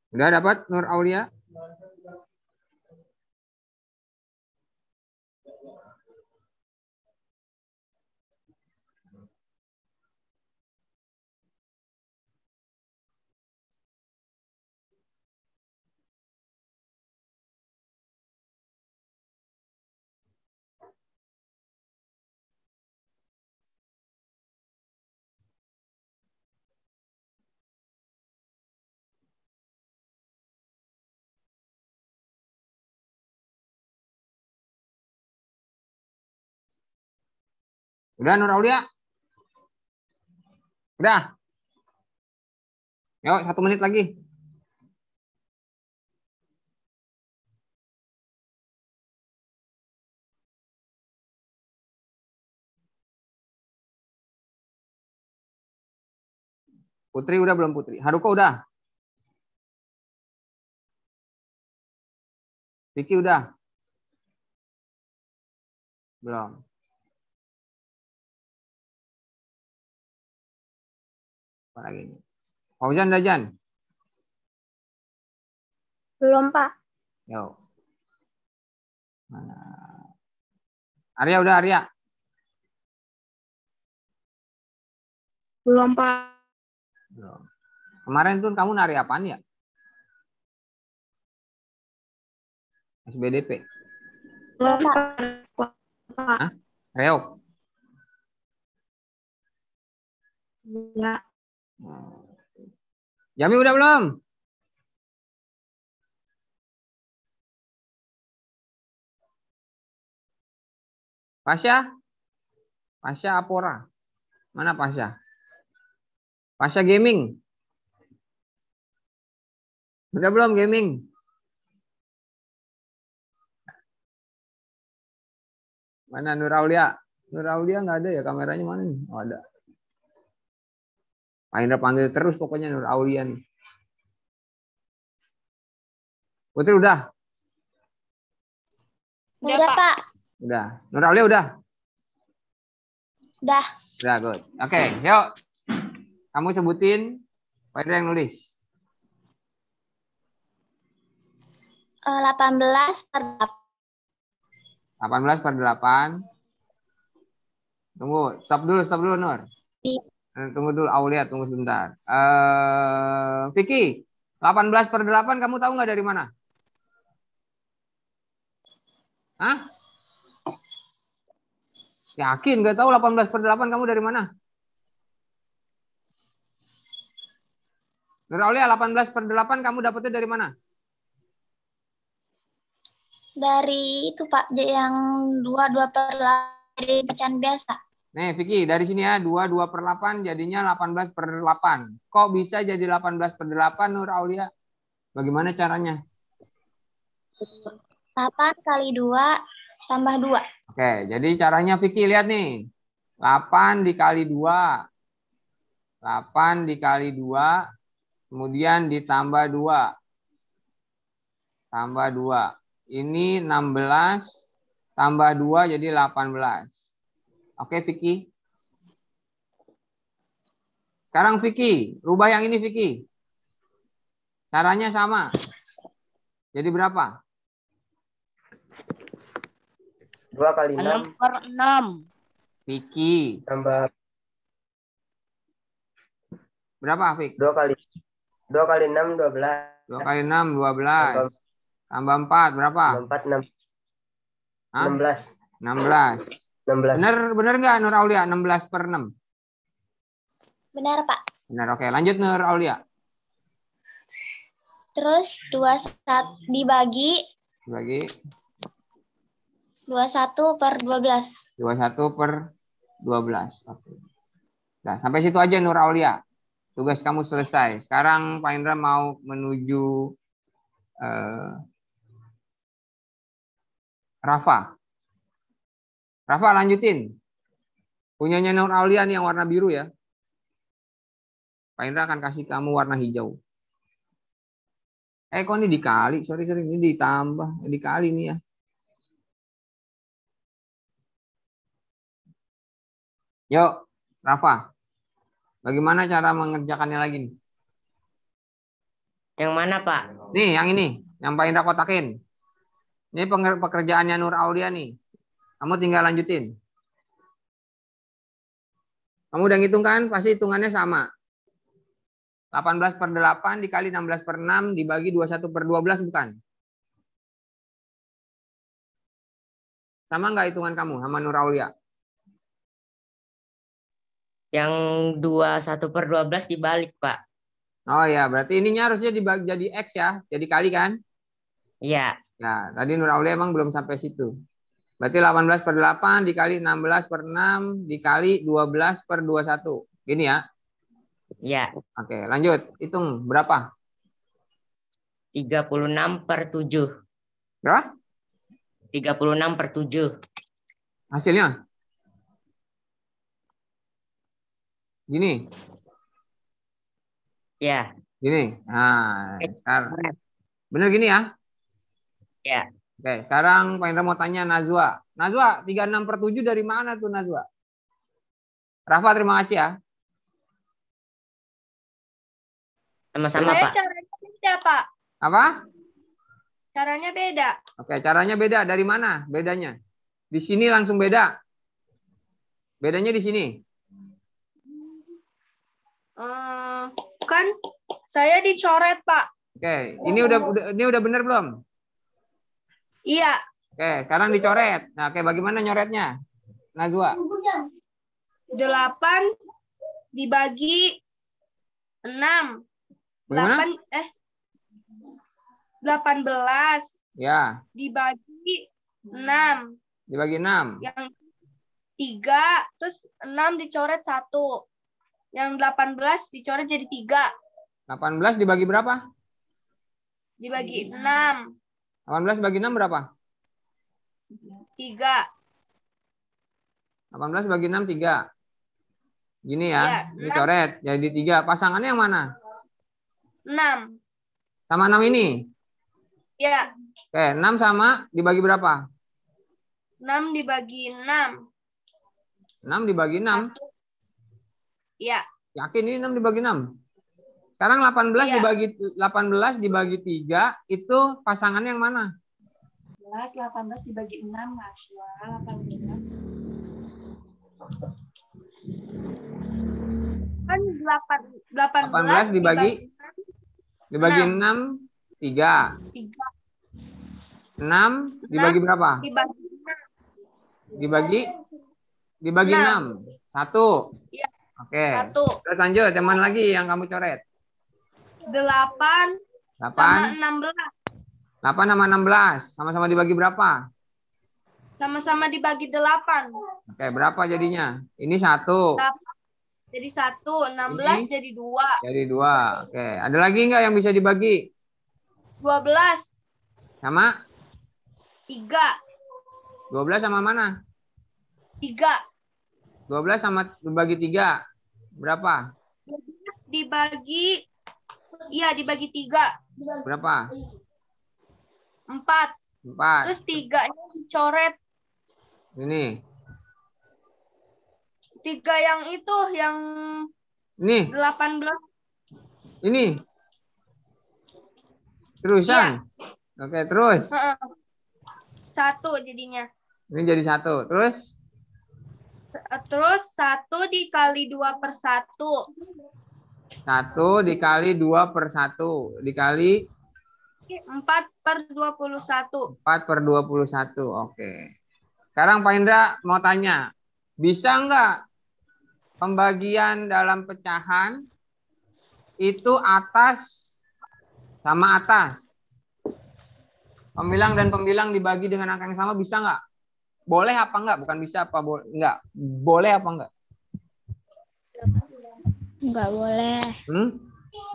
Udah dapat Nur Aulia? Udah Nur Aulia? Udah? Yuk 1 menit lagi. Putri udah belum Putri? Haruko udah? Vicky udah? Belum. Apa lagi ini? Fauzan Dajan? Belum, Pak. Yo. Mana? Arya udah Arya? Belum, Pak. Belum. Kemarin tuh kamu nari apaan ya? SBDP? Belum, Pak. Hah? Reok? Ya. Jami udah belum? Pasha? Pasha Apora? Mana Pasha? Pasha Gaming? Udah belum gaming? Mana Nur Aulia? Nur Aulia nggak ada ya, kameranya mana nih? Oh ada. Pak Indra panggil terus pokoknya Nur Aulia nih. Putri udah? Udah, Pak. Udah. Nur Aulia udah? Udah. Udah, good. Oke, yuk. Kamu sebutin, Pak Indra yang nulis. 18 per 18 per 8. Tunggu, stop dulu Nur. Tunggu dulu, Aulia, tunggu sebentar. Vicky, 18 per 8 kamu tahu nggak dari mana? Hah? Yakin nggak tahu 18 per 8 kamu dari mana? Nur Aulia, 18 per 8 kamu dapetnya dari mana? Dari itu Pak, yang 22 per 8 dari bacaan biasa. Nih Vicky, dari sini ya, 22 per 8 jadinya 18 per 8. Kok bisa jadi 18 per 8 Nur Aulia? Bagaimana caranya? 8 kali 2 tambah 2. Oke, jadi caranya Vicky lihat nih. 8 dikali 2. 8 dikali 2. Kemudian ditambah 2. Tambah 2. Ini 16. Tambah 2 jadi 18. Oke Vicky. Sekarang Vicky. Rubah yang ini Vicky. Caranya sama. Jadi berapa? 2 kali 6 per 6. Vicky. Tambah Berapa Vicky? 2 kali 6 12. 2 kali 6 12. Tambah 4 berapa? Tambah 4 6. Hah? 16. 16. 16. Bener nggak Nur Aulia 16 per 6? Benar Pak. Benar, oke. Lanjut Nur Aulia. Terus 21 dibagi 21 per 12. 21 per 12. Oke. Nah, sampai situ aja Nur Aulia. Tugas kamu selesai. Sekarang Pak Indra mau menuju Rafa. Rafa lanjutin. Punyanya Nur Aulia nih yang warna biru ya. Pak Indra akan kasih kamu warna hijau. Kok ini dikali? Sorry. Ini ditambah. Dikali nih ya. Yuk, Rafa. Bagaimana cara mengerjakannya lagi nih? Yang mana, Pak? Nih, yang ini. Yang Pak Indra kotakin. Ini pekerjaannya Nur Aulia nih. Kamu tinggal lanjutin. Kamu udah ngitung kan? Pasti hitungannya sama. 18 per 8 dikali 16 per 6 dibagi 21 per 12 bukan? Sama nggak hitungan kamu sama Nur Aulia? Yang 21 per 12 dibalik, Pak. Oh ya, berarti ininya harusnya dibagi jadi X ya. Jadi kali kan? Iya. Nah, tadi Nur Aulia emang belum sampai situ. Berarti 18 per 8 dikali 16 per 6 dikali 12 per 21. Gini ya? Iya. Oke, lanjut. Hitung berapa? 36 per 7. Berapa? 36 per 7. Hasilnya? Gini? Ya. Gini? Nah, sekarang. Bener gini ya? Ya. Oke, sekarang Pak Indra mau tanya Najwa. Najwa, 36 per 7 dari mana tuh Najwa? Rafa, terima kasih ya. Sama-sama, Pak. Caranya beda, Pak. Apa? Caranya beda. Oke, caranya beda. Dari mana bedanya? Di sini langsung beda. Bedanya di sini. Kan saya dicoret, Pak. Oke, ini udah bener belum? Iya. Oke, sekarang dicoret. Nah, oke, bagaimana nyoretnya? Najwa. 8 dibagi 6. Bagaimana? 18 Ya, dibagi 6. dibagi 6. Yang 3, terus 6 dicoret 1. Yang 18 dicoret jadi 3. 18 dibagi berapa? Dibagi 6. 18 bagi 6 berapa? 3. 18 bagi 6, 3. Gini ya, Ya, dicoret. Jadi 3. Pasangannya yang mana? 6. Sama 6 ini? Ya, Oke, 6 sama dibagi berapa? 6 dibagi 6. 6 dibagi 6. Ya. Yakin ini 6 dibagi 6? Sekarang 18 dibagi 3 itu pasangan yang mana? 18 dibagi 6, Naswa. 18. Kan 18 dibagi 6, 3. 6 dibagi berapa? Dibagi 6. 1. Iya. Oke. 1. Terus lanjut, yang mana lagi yang kamu coret? 8 sama 16. 8 sama 16. Sama-sama dibagi berapa? Sama-sama dibagi 8. Oke, berapa jadinya? Ini 1. 8. Jadi 1. 16 Ini? jadi 2. Jadi 2. Oke. Ada lagi nggak yang bisa dibagi? 12. Sama? 3. 12 sama mana? 3. 12 sama dibagi 3. Berapa? 12 dibagi, iya dibagi 3. Berapa? 4. 4. Terus 3-nya dicoret. Ini. 3 yang itu, yang Ini. 18. Ini. Terusan. Oke, terus. 1 jadinya. Ini jadi 1. Terus? Terus 1 dikali 2/1. 1 dikali 2/1. Dikali 4/21. 4/21. Oke. Sekarang Pak Indra mau tanya. Bisa nggak pembagian dalam pecahan itu atas sama atas? Pembilang dan pembilang dibagi dengan angka yang sama bisa nggak? Boleh apa enggak? Bukan bisa apa enggak? Boleh apa enggak? Enggak boleh.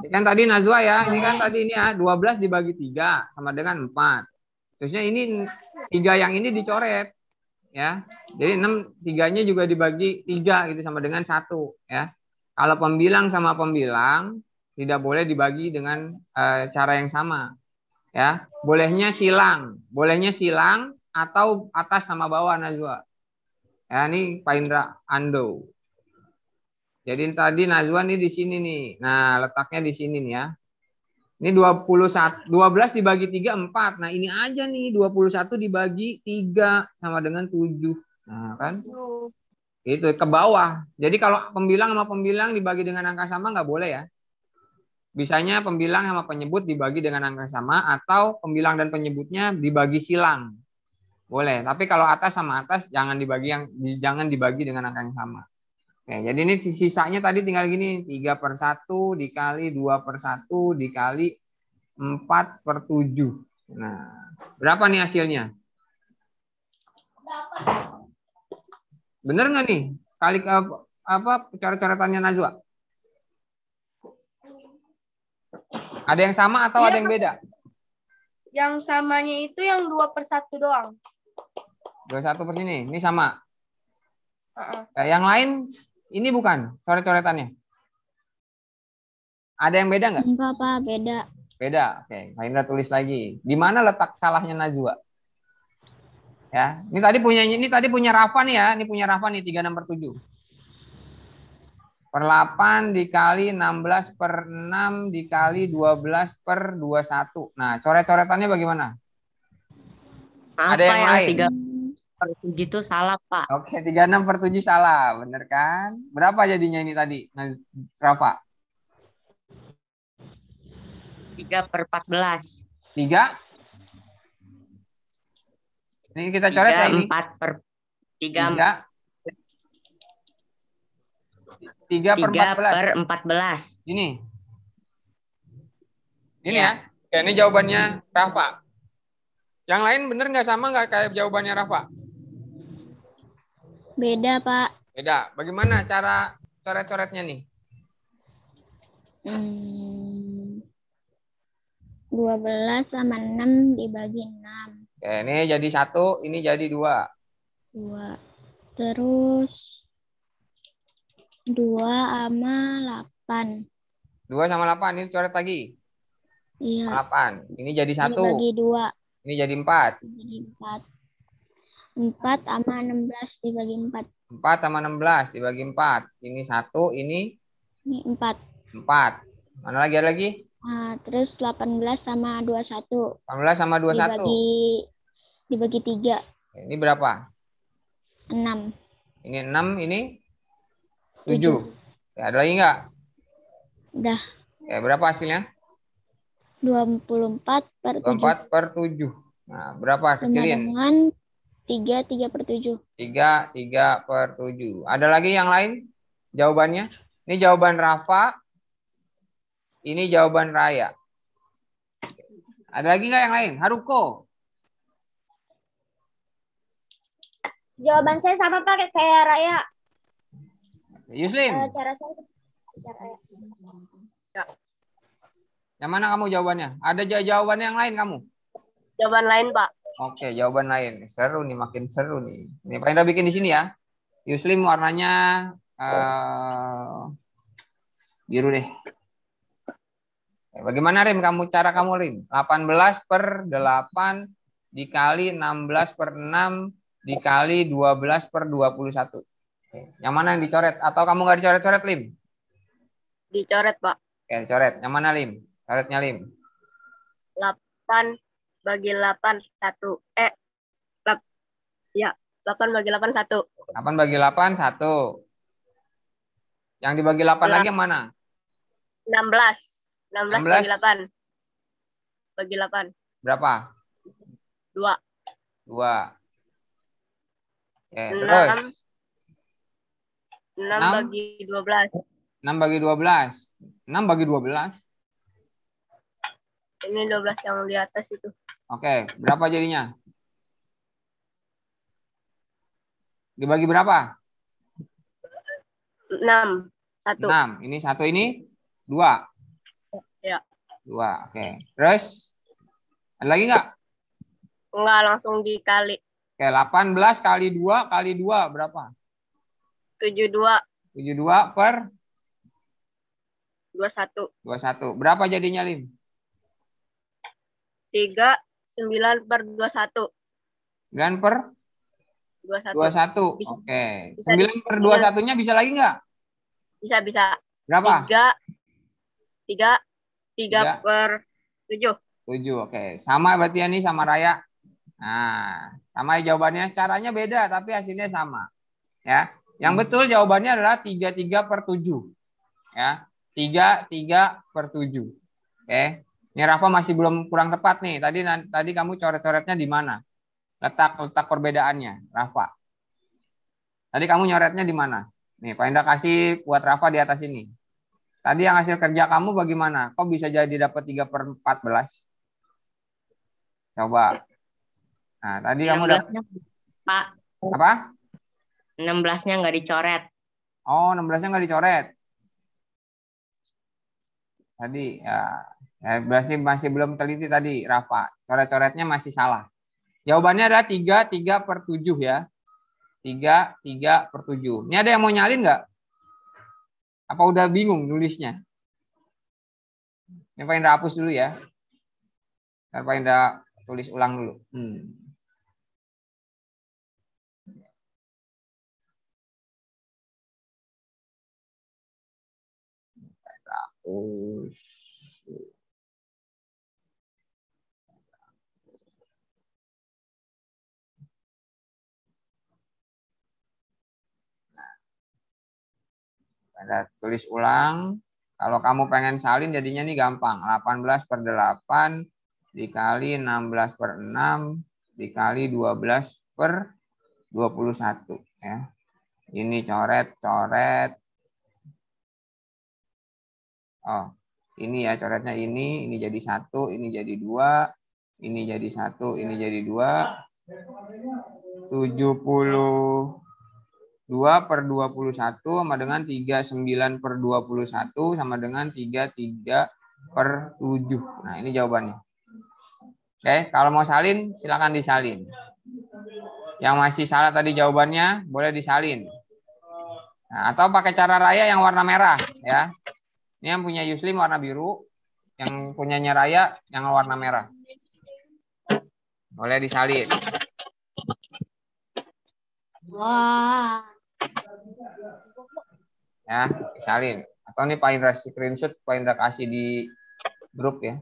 Ini kan tadi Najwa ya. Ini kan tadi ini ya 12 dibagi 3 sama dengan 4. Terusnya ini 3 yang ini dicoret. Ya. Jadi 6 3-nya juga dibagi 3 gitu sama dengan 1 ya. Kalau pembilang sama pembilang tidak boleh dibagi dengan cara yang sama. Ya. Bolehnya silang atau atas sama bawah Najwa. Ya, ini Pak Indra Ando. Jadi tadi Najwa nih di sini nih. Nah, letaknya di sini nih ya. Ini 12 dibagi 3 4. Nah, ini aja nih 21 dibagi 3 sama dengan 7. Nah, kan? Itu ke bawah. Jadi kalau pembilang sama pembilang dibagi dengan angka sama nggak boleh ya. Bisanya pembilang sama penyebut dibagi dengan angka sama atau pembilang dan penyebutnya dibagi silang. Boleh, tapi kalau atas sama atas jangan dibagi dengan angka yang sama. Oke, jadi ini sisanya tadi tinggal gini, 3/1 dikali 2/1 dikali 4/7. Nah, berapa nih hasilnya? Bener nggak nih? Kali apa coret-coretannya Najwa? Ada yang sama atau ada yang beda? Yang samanya itu yang 2/1 doang. 21 per sini, ini sama. Yang lain ini bukan coret-coretannya. Ada yang beda nggak? Enggak, Pak, beda. Beda. Oke, Pak Indra tulis lagi. Di mana letak salahnya Najwa? Ya, ini tadi punya Rafa nih ya. Ini punya Rafa nih 36/7. Per 8 dikali 16/6 dikali 12/21. Nah, coret-coretannya bagaimana? Apa Ada yang lain? 3/7 itu salah, Pak. Oke, 36/7 salah. Bener kan? Berapa jadinya ini tadi, Rafa? 3/14. 3? Ini kita coret ya ini. 3/14. 3/14. Ini ya. Oke, ini jawabannya Rafa. Yang lain bener nggak sama nggak kayak jawabannya Rafa? Beda, Pak. Beda. Bagaimana cara coret-coretnya nih? 12 sama 6 dibagi 6. Oke, ini jadi 1, ini jadi 2. 2. Terus 2 sama 8. 2 sama 8, ini coret lagi. Iya. 8. Ini jadi 1. Dibagi 2. Ini jadi 4. Jadi 4. 4 sama 16 dibagi 4. 4 sama 16 dibagi 4. Ini 1, ini Ini 4. 4. Mana lagi ada lagi? Nah, terus 18 sama 21. 18 sama 21. Dibagi 3. Ini berapa? 6. Ini 6, ini 7. Ya, ada lagi nggak? Udah. Ya, berapa hasilnya? 24 per 7. 24 per 7. Nah, berapa? Kecilin. Dengan 3 per 7. 3 per 7. Ada lagi yang lain jawabannya? Ini jawaban Rafa. Ini jawaban Raya. Ada lagi nggak yang lain? Haruko. Jawaban saya sama Pak kayak Raya. Yuslim. Cara saya Yang mana kamu jawabannya? Ada jawaban yang lain kamu? Jawaban lain, Pak. Oke, jawaban lain. Seru nih, makin seru nih. Ini Pak Indra bikin di sini ya. Yuslim warnanya biru deh. Bagaimana Rim? Cara kamu Rim? 18 per 8 dikali 16 per 6 dikali 12 per 21. Oke. Yang mana yang dicoret? Atau kamu nggak dicoret-coret Lim? Dicoret, Pak. Oke, coret. Yang mana Lim? Coretnya Lim. 8 bagi 8, 1. 8 bagi 8, 1. 8 bagi 8, 1. Yang dibagi 8 lagi yang mana? 16 bagi 8. Bagi 8. Berapa? 2. 2. Oke, 6. terus. 6 bagi 12. 6 bagi 12. 6 bagi 12. Ini 12 yang di atas itu. Oke, berapa jadinya? Dibagi berapa? 6. 1. 6. Ini 1, ini 2. Ya. 2. Oke. Terus ada lagi nggak? Enggak, langsung dikali. Oke, 18 kali 2 kali 2 berapa? 72. 72 per 21. 21. Berapa jadinya, Lim? 3. 9 per 21. 9 per 21. 21. Bisa. Oke. Bisa 9 per 21-nya bisa lagi nggak? Bisa. Berapa? 3 per 7. 7. Oke. Sama berarti ya nih sama Raya. Nah, sama jawabannya. Caranya beda tapi hasilnya sama. Ya. Yang betul jawabannya adalah 33 per 7. Ya. 33 per 7. Oke. Ini Rafa masih belum kurang tepat nih. Tadi kamu coret-coretnya di mana? Letak perbedaannya, Rafa. Tadi kamu nyoretnya di mana? Nih, Pak Indra kasih buat Rafa di atas ini. Tadi yang hasil kerja kamu bagaimana? Kok bisa jadi dapat 3 per 14? Coba. Nah, tadi kamu dapat. Pak. Apa? 16-nya nggak dicoret. Oh, 16-nya nggak dicoret. Tadi ya masih belum teliti tadi, Rafa. Coret-coretnya masih salah. Jawabannya adalah 3 per 7 ya. 3 per 7. Ini ada yang mau nyalin nggak? Apa udah bingung nulisnya? Ini Pak Indra hapus dulu ya. Ntar Pak Indra tulis ulang dulu. Hapus. Ada tulis ulang. Kalau kamu pengen salin jadinya nih gampang. 18 per 8 dikali 16 per 6 dikali 12 per 21. Ya. Ini coret. Oh, ini ya coretnya ini jadi 1, ini jadi 2, ini jadi 1, ini jadi 2. 72 per 21 sama dengan 39 per 21 sama dengan 33 per 7. Nah, ini jawabannya. Oke, kalau mau salin silakan disalin. Yang masih salah tadi jawabannya boleh disalin. Nah, atau pakai cara Raya yang warna merah ya. Ini yang punya Yuslim warna biru, yang punyanya Raya yang warna merah. Boleh disalin. Wah. Ya, disalin. Atau nih Pak Indra screenshot, Pak Indra kasih di grup ya.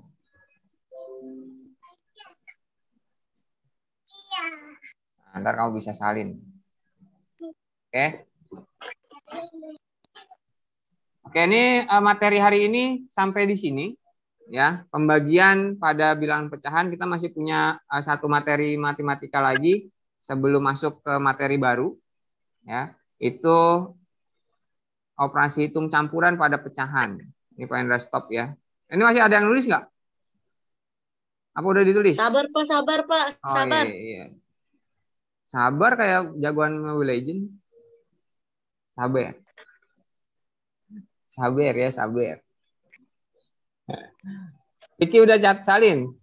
Nah, ntar kamu bisa salin. Oke. Oke, ini materi hari ini sampai di sini. Ya, pembagian pada bilangan pecahan kita masih punya satu materi matematika lagi sebelum masuk ke materi baru. Ya, itu operasi hitung campuran pada pecahan. Ini Pak Indra stop ya. Ini masih ada yang nulis nggak? Apa udah ditulis? Sabar Pak, sabar Pak, Oh, sabar. iya. Sabar kayak jagoan Mobile Legends. Sabar. Sabar ya, sabar. Iki udah salin.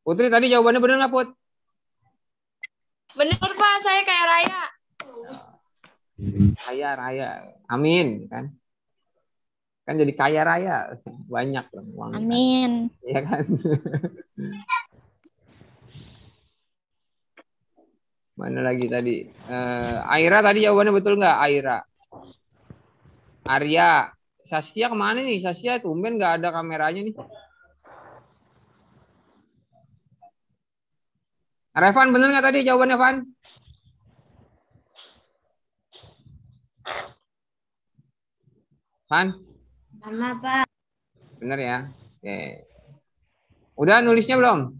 Putri tadi jawabannya benar nggak, Put? Bener Pak, saya kayak Raya. Kaya raya. Amin kan. Kan jadi kaya raya. Banyak uang. Amin. Iya kan? Mana lagi tadi? Aira tadi jawabannya betul nggak? Aira. Arya. Saskia kemana nih? Saskia tumben nggak ada kameranya nih. Revan bener nggak tadi jawabannya, Van? Van? Sama Pak. Bener ya? Oke. Udah nulisnya belum?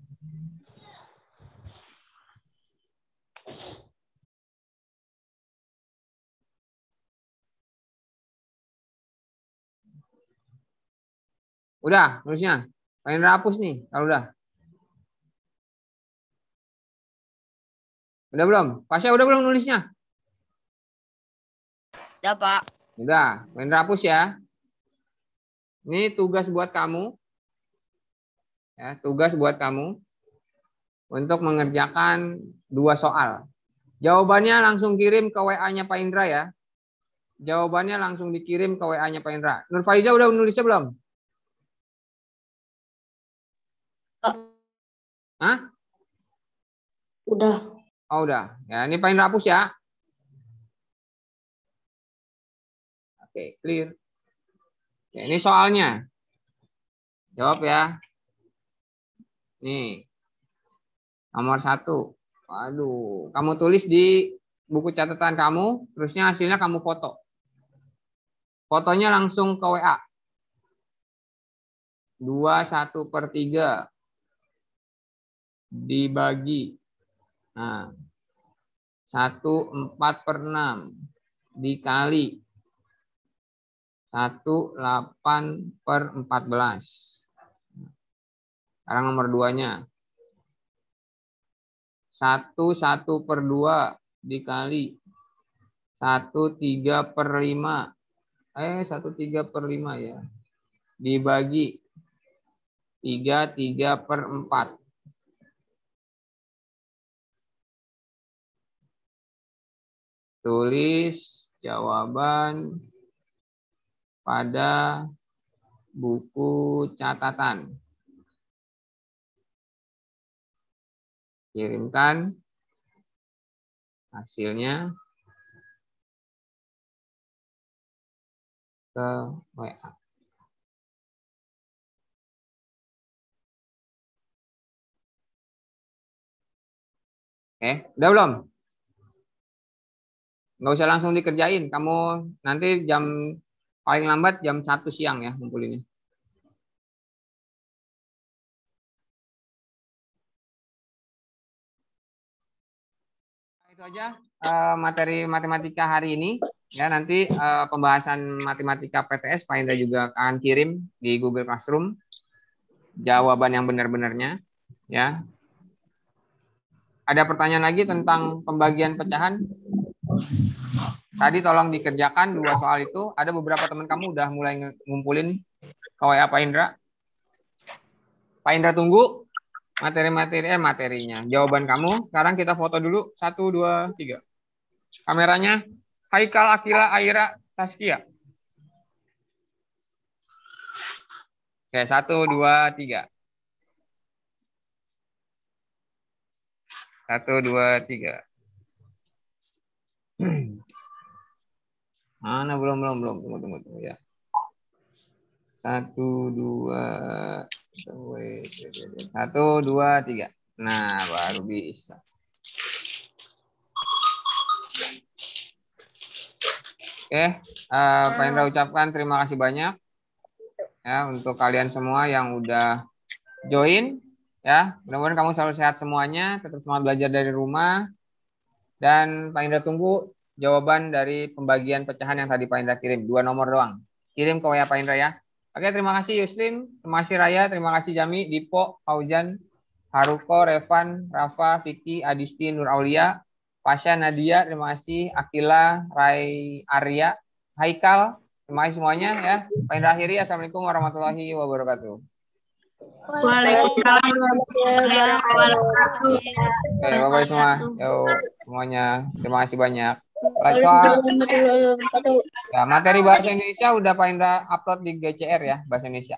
Udah nulisnya? Pengen hapus nih kalau udah. Udah belum? Pasnya udah belum nulisnya? Udah, Pak. Udah, pengen hapus ya. Ini tugas buat kamu. Ya, tugas buat kamu untuk mengerjakan 2 soal. Jawabannya langsung kirim ke WA-nya Pak Indra ya. Jawabannya langsung dikirim ke WA-nya Pak Indra. Nur Faiza udah nulisnya belum? Hah? Udah. Oh udah. Ya, ini Pak Indra hapus ya. Oke, clear. Oke, ini soalnya. Jawab ya. Nih. Nomor 1. Waduh, kamu tulis di buku catatan kamu, terusnya hasilnya kamu foto. Fotonya langsung ke WA. 2/1/3 dibagi. Nah, 1/4/6 dikali 1/8/14. Sekarang nomor 2-nya. 1/1/2 dikali 1/3/5. 1/3/5 ya. Dibagi 3/3/4. Tulis jawaban pada buku catatan. Kirimkan hasilnya ke WA. Oke, udah belum? Nggak usah langsung dikerjain. Kamu nanti paling lambat jam 1 siang ya ngumpulinnya. Itu aja materi matematika hari ini. Ya, nanti pembahasan matematika PTS Pak Indra juga akan kirim di Google Classroom jawaban yang benar-benarnya. Ya. Ada pertanyaan lagi tentang pembagian pecahan? Tadi tolong dikerjakan 2 soal itu. Ada beberapa teman kamu udah mulai ngumpulin ke WA Pak Indra. Pak Indra tunggu materinya. Jawaban kamu. Sekarang kita foto dulu. 1, 2, 3. Kameranya. Haikal, Akila, Aira, Saskia. Oke, 1, 2, 3. 1, 2, 3. Mana belum. Tunggu ya. 1, 2, 1, 2, 3. Nah, baru bisa. Oke, Pak Indra ucapkan terima kasih banyak ya untuk kalian semua yang udah join ya. Mudah-mudahan kamu selalu sehat semuanya, tetap semangat belajar dari rumah. Dan Pak Indra tunggu jawaban dari pembagian pecahan yang tadi Pak Indra kirim. 2 nomor doang. Kirim ke WA Pak Indra ya. Oke, terima kasih Yuslim, terima kasih Raya, terima kasih Jami, Dipo, Fauzan, Haruko, Revan, Rafa, Vicky, Adisti, Nur Aulia, Pasha, Nadia, terima kasih, Akila, Rai, Arya, Haikal, terima kasih semuanya ya. Pak Indra akhiri, Assalamualaikum warahmatullahi wabarakatuh. Waalaikumsalam warahmatullahi wabarakatuh. Oke, bye-bye semua. Yuk, semuanya. Terima kasih banyak. Soal ya, materi bahasa Indonesia udah Pak Indra upload di GCR ya, bahasa Indonesia.